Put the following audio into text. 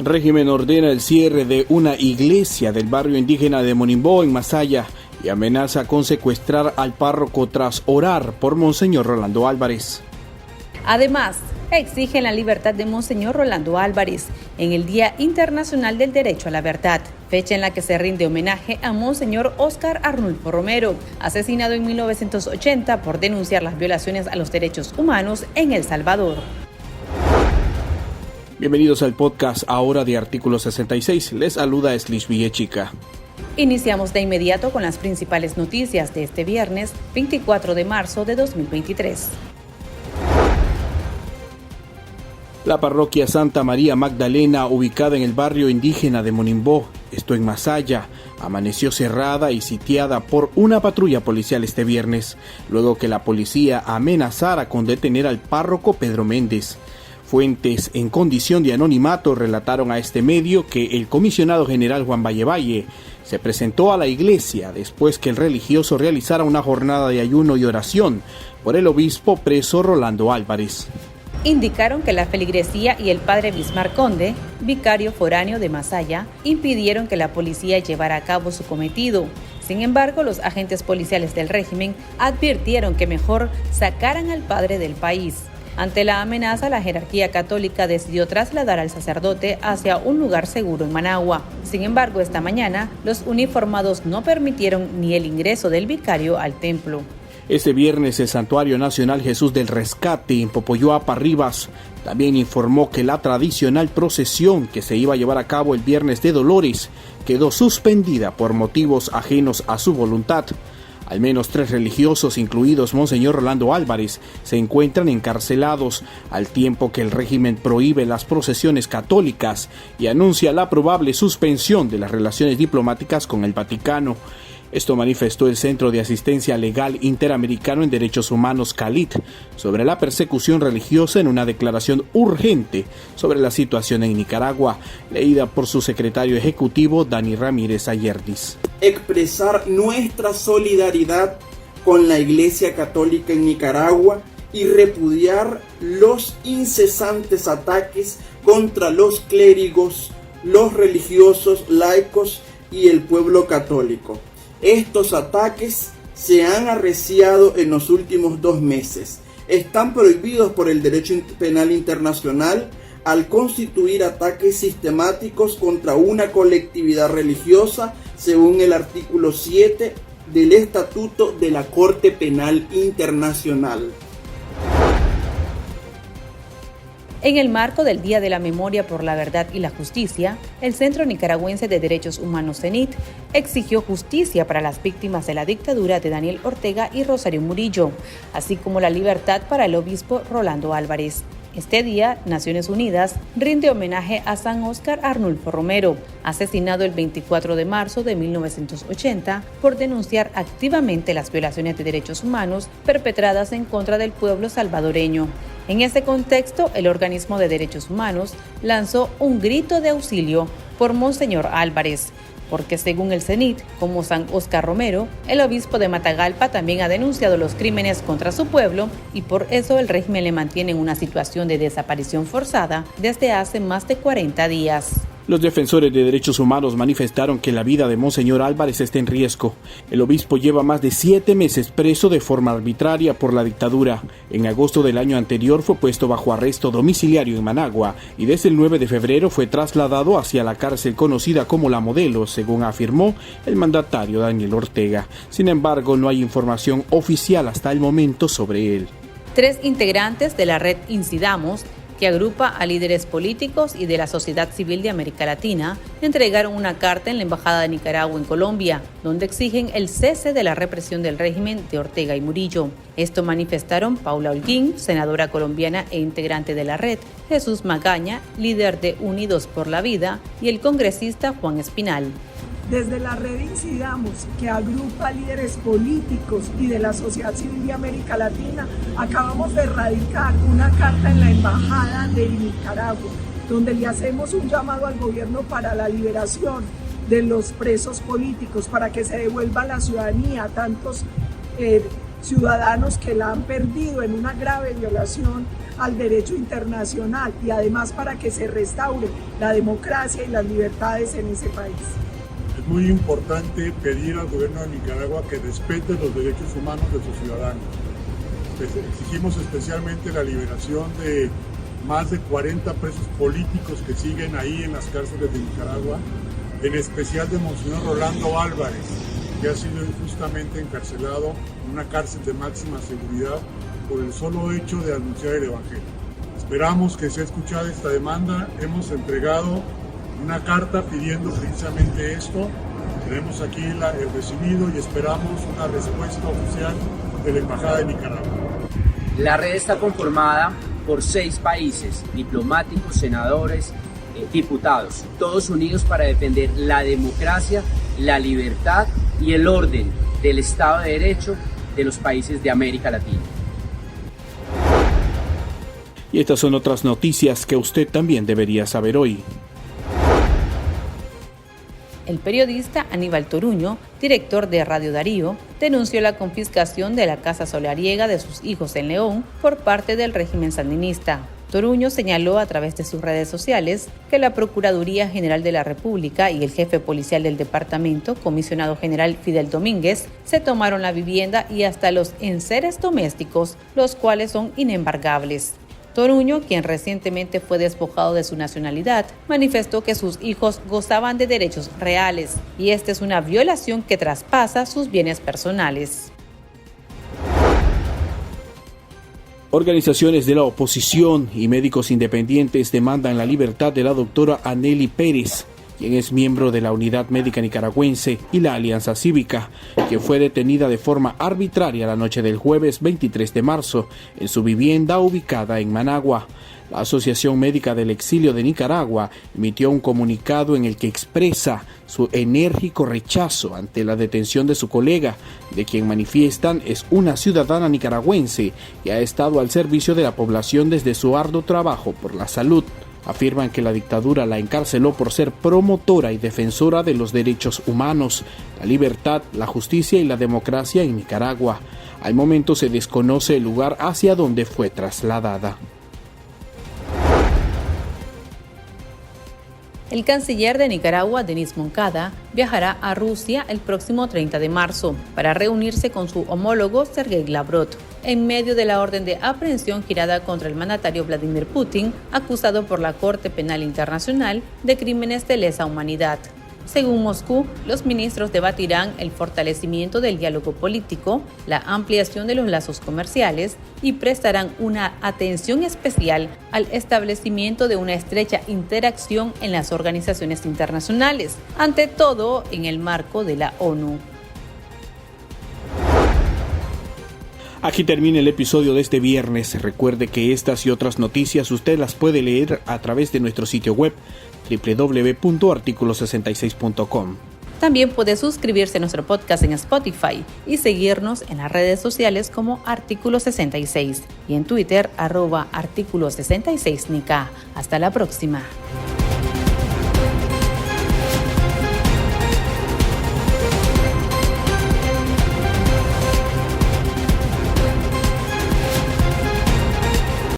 Régimen ordena el cierre de una iglesia del barrio indígena de Monimbó, en Masaya, y amenaza con secuestrar al párroco tras orar por Monseñor Rolando Álvarez. Además, exigen la libertad de Monseñor Rolando Álvarez en el Día Internacional del Derecho a la Verdad, fecha en la que se rinde homenaje a Monseñor Óscar Arnulfo Romero, asesinado en 1980 por denunciar las violaciones a los derechos humanos en El Salvador. Bienvenidos al podcast Ahora de Artículo 66. Les saluda Eslish Villechica. Iniciamos de inmediato con las principales noticias de este viernes 24 de marzo de 2023. La parroquia Santa María Magdalena, ubicada en el barrio indígena de Monimbó, esto en Masaya, amaneció cerrada y sitiada por una patrulla policial este viernes, luego que la policía amenazara con detener al párroco Pedro Méndez. Fuentes en condición de anonimato relataron a este medio que el comisionado general Juan Valle se presentó a la iglesia después que el religioso realizara una jornada de ayuno y oración por el obispo preso Rolando Álvarez. Indicaron que la feligresía y el padre Bismar Conde, vicario foráneo de Masaya, impidieron que la policía llevara a cabo su cometido. Sin embargo, los agentes policiales del régimen advirtieron que mejor sacaran al padre del país. Ante la amenaza, la jerarquía católica decidió trasladar al sacerdote hacia un lugar seguro en Managua. Sin embargo, esta mañana, los uniformados no permitieron ni el ingreso del vicario al templo. Este viernes, el Santuario Nacional Jesús del Rescate en Popoyoapa, Rivas, también informó que la tradicional procesión que se iba a llevar a cabo el Viernes de Dolores quedó suspendida por motivos ajenos a su voluntad. Al menos 3 religiosos, incluidos Monseñor Rolando Álvarez, se encuentran encarcelados, al tiempo que el régimen prohíbe las procesiones católicas y anuncia la probable suspensión de las relaciones diplomáticas con el Vaticano. Esto manifestó el Centro de Asistencia Legal Interamericano en Derechos Humanos CALIT sobre la persecución religiosa en una declaración urgente sobre la situación en Nicaragua, leída por su secretario ejecutivo Dani Ramírez Ayerdis. Expresar nuestra solidaridad con la Iglesia Católica en Nicaragua y repudiar los incesantes ataques contra los clérigos, los religiosos, laicos y el pueblo católico. Estos ataques se han arreciado en los últimos 2 meses. Están prohibidos por el derecho penal internacional al constituir ataques sistemáticos contra una colectividad religiosa, según el artículo 7 del Estatuto de la Corte Penal Internacional. En el marco del Día de la Memoria por la Verdad y la Justicia, el Centro Nicaragüense de Derechos Humanos CENIT exigió justicia para las víctimas de la dictadura de Daniel Ortega y Rosario Murillo, así como la libertad para el obispo Rolando Álvarez. Este día, Naciones Unidas rinde homenaje a San Óscar Arnulfo Romero, asesinado el 24 de marzo de 1980 por denunciar activamente las violaciones de derechos humanos perpetradas en contra del pueblo salvadoreño. En ese contexto, el organismo de derechos humanos lanzó un grito de auxilio por Monseñor Álvarez, porque según el CENIT, como San Óscar Romero, el obispo de Matagalpa también ha denunciado los crímenes contra su pueblo y por eso el régimen le mantiene en una situación de desaparición forzada desde hace más de 40 días. Los defensores de derechos humanos manifestaron que la vida de Monseñor Álvarez está en riesgo. El obispo lleva más de 7 meses preso de forma arbitraria por la dictadura. En agosto del año anterior fue puesto bajo arresto domiciliario en Managua y desde el 9 de febrero fue trasladado hacia la cárcel conocida como La Modelo, según afirmó el mandatario Daniel Ortega. Sin embargo, no hay información oficial hasta el momento sobre él. 3 integrantes de la red Incidamos, que agrupa a líderes políticos y de la sociedad civil de América Latina, entregaron una carta en la Embajada de Nicaragua en Colombia, donde exigen el cese de la represión del régimen de Ortega y Murillo. Esto manifestaron Paula Holguín, senadora colombiana e integrante de la red, Jesús Magaña, líder de Unidos por la Vida, y el congresista Juan Espinal. Desde la red Incidamos, que agrupa líderes políticos y de la sociedad civil de América Latina, acabamos de radicar una carta en la Embajada de Nicaragua, donde le hacemos un llamado al gobierno para la liberación de los presos políticos, para que se devuelva a la ciudadanía tantos ciudadanos que la han perdido en una grave violación al derecho internacional y además para que se restaure la democracia y las libertades en ese país. Es muy importante pedir al gobierno de Nicaragua que respete los derechos humanos de sus ciudadanos. Exigimos especialmente la liberación de más de 40 presos políticos que siguen ahí en las cárceles de Nicaragua, en especial de Monseñor Rolando Álvarez, que ha sido injustamente encarcelado en una cárcel de máxima seguridad por el solo hecho de anunciar el Evangelio. Esperamos que sea escuchada esta demanda. Hemos entregado una carta pidiendo precisamente esto. Tenemos aquí el recibido y esperamos una respuesta oficial de la Embajada de Nicaragua. La red está conformada por 6 países, diplomáticos, senadores, diputados, todos unidos para defender la democracia, la libertad y el orden del Estado de Derecho de los países de América Latina. Y estas son otras noticias que usted también debería saber hoy. El periodista Aníbal Toruño, director de Radio Darío, denunció la confiscación de la casa solariega de sus hijos en León por parte del régimen sandinista. Toruño señaló a través de sus redes sociales que la Procuraduría General de la República y el jefe policial del departamento, comisionado general Fidel Domínguez, se tomaron la vivienda y hasta los enseres domésticos, los cuales son inembargables. Toruño, quien recientemente fue despojado de su nacionalidad, manifestó que sus hijos gozaban de derechos reales y esta es una violación que traspasa sus bienes personales. Organizaciones de la oposición y médicos independientes demandan la libertad de la doctora Anely Pérez, quien es miembro de la Unidad Médica Nicaragüense y la Alianza Cívica, que fue detenida de forma arbitraria la noche del jueves 23 de marzo en su vivienda ubicada en Managua. La Asociación Médica del Exilio de Nicaragua emitió un comunicado en el que expresa su enérgico rechazo ante la detención de su colega, de quien manifiestan es una ciudadana nicaragüense y ha estado al servicio de la población desde su arduo trabajo por la salud. Afirman que la dictadura la encarceló por ser promotora y defensora de los derechos humanos, la libertad, la justicia y la democracia en Nicaragua. Al momento se desconoce el lugar hacia donde fue trasladada. El canciller de Nicaragua, Denis Moncada, viajará a Rusia el próximo 30 de marzo para reunirse con su homólogo Sergei Lavrov, en medio de la orden de aprehensión girada contra el mandatario Vladimir Putin, acusado por la Corte Penal Internacional de crímenes de lesa humanidad. Según Moscú, los ministros debatirán el fortalecimiento del diálogo político, la ampliación de los lazos comerciales y prestarán una atención especial al establecimiento de una estrecha interacción en las organizaciones internacionales, ante todo en el marco de la ONU. Aquí termina el episodio de este viernes. Recuerde que estas y otras noticias usted las puede leer a través de nuestro sitio web www.articulo66.com. También puede suscribirse a nuestro podcast en Spotify y seguirnos en las redes sociales como Artículo 66 y en Twitter @Artículo 66 Nica. Hasta la próxima.